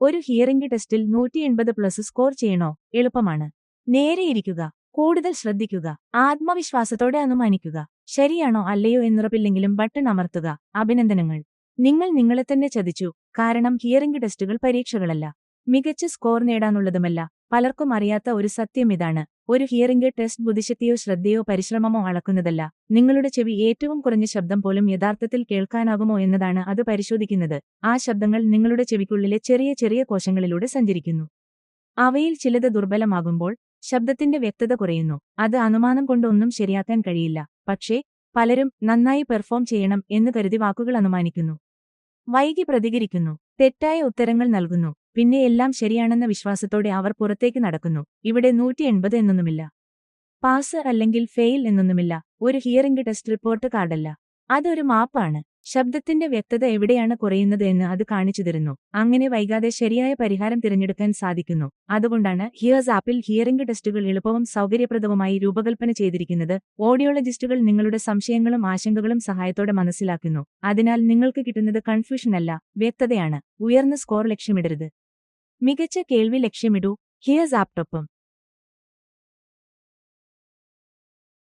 ഒരു ഹിയറിംഗ് ടെസ്റ്റിൽ 180+ സ്കോർ ചെയ്യണോ? എളുപ്പമാണ്. നേരെയിരിക്കുക. കൂടുതൽ ശ്രദ്ധിക്കുക. ആത്മവിശ്വാസത്തോടെ അനുമാനിക്കുക. ശരിയാണോ അല്ലയോ എന്നുറപ്പില്ലെങ്കിലും ബട്ടൺ അമർത്തുക. അഭിനന്ദനങ്ങൾ. നിങ്ങൾ നിങ്ങളെത്തന്നെ ചതിച്ചു. കാരണം ഹിയറിംഗ് ടെസ്റ്റുകൾ പരീക്ഷകളല്ല. മികച്ച സ്കോർ നേടാനുള്ളതുമല്ല. പലർക്കും അറിയാത്ത ഒരു സത്യം ഇതാണ്. ഒരു ഹിയറിംഗ് ടെസ്റ്റ് ബുദ്ധിശക്തിയോ ശ്രദ്ധയോ പരിശ്രമമോ അളക്കുന്നതല്ല. നിങ്ങളുടെ ചെവി ഏറ്റവും കുറഞ്ഞ ശബ്ദം പോലും യഥാർത്ഥത്തിൽ കേൾക്കാനാകുമോ എന്നതാണ് അത് പരിശോധിക്കുന്നത്. ആ ശബ്ദങ്ങൾ നിങ്ങളുടെ ചെവിക്കുള്ളിലെ ചെറിയ ചെറിയ കോശങ്ങളിലൂടെ സഞ്ചരിക്കുന്നു. അവയിൽ ചിലത് ദുർബലമാകുമ്പോൾ ശബ്ദത്തിന്റെ വ്യക്തത കുറയുന്നു. അത് അനുമാനം കൊണ്ടൊന്നും ശരിയാക്കാൻ കഴിയില്ല. പക്ഷേ പലരും നന്നായി പെർഫോം ചെയ്യണം എന്ന് കരുതി വാക്കുകൾ അനുമാനിക്കുന്നു. വൈകി പ്രതികരിക്കുന്നു. തെറ്റായ ഉത്തരങ്ങൾ നൽകുന്നു. പിന്നെ എല്ലാം ശരിയാണെന്ന വിശ്വാസത്തോടെ അവർ പുറത്തേക്ക് നടക്കുന്നു. ഇവിടെ 180 എന്നൊന്നുമില്ല. പാസ് അല്ലെങ്കിൽ ഫെയിൽ എന്നൊന്നുമില്ല. ഒരു ഹിയറിംഗ് ടെസ്റ്റ് റിപ്പോർട്ട് കാർഡല്ല. അതൊരു മാപ്പാണ്. ശബ്ദത്തിന്റെ വ്യക്തത എവിടെയാണ് കുറയുന്നത് എന്ന് അത് കാണിച്ചു തരുന്നു. അങ്ങനെ വൈകാതെ ശരിയായ പരിഹാരം തിരഞ്ഞെടുക്കാൻ സാധിക്കുന്നു. അതുകൊണ്ടാണ് ഹിയേഴ്സ് ആപ്പിൽ ഹിയറിംഗ് ടെസ്റ്റുകൾ എളുപ്പവും സൗകര്യപ്രദവുമായി രൂപകൽപ്പന ചെയ്തിരിക്കുന്നത്. ഓഡിയോളജിസ്റ്റുകൾ നിങ്ങളുടെ സംശയങ്ങളും ആശങ്കകളും സഹായത്തോടെ മനസ്സിലാക്കുന്നു. അതിനാൽ നിങ്ങൾക്ക് കിട്ടുന്നത് കൺഫ്യൂഷനല്ല, വ്യക്തതയാണ്. ഉയർന്ന സ്കോർ ലക്ഷ്യമിടരുത്. മികച്ച കേൾവി ലക്ഷ്യമിടൂ. ഹിയേഴ്സ് ആപ്ടൊപ്പം.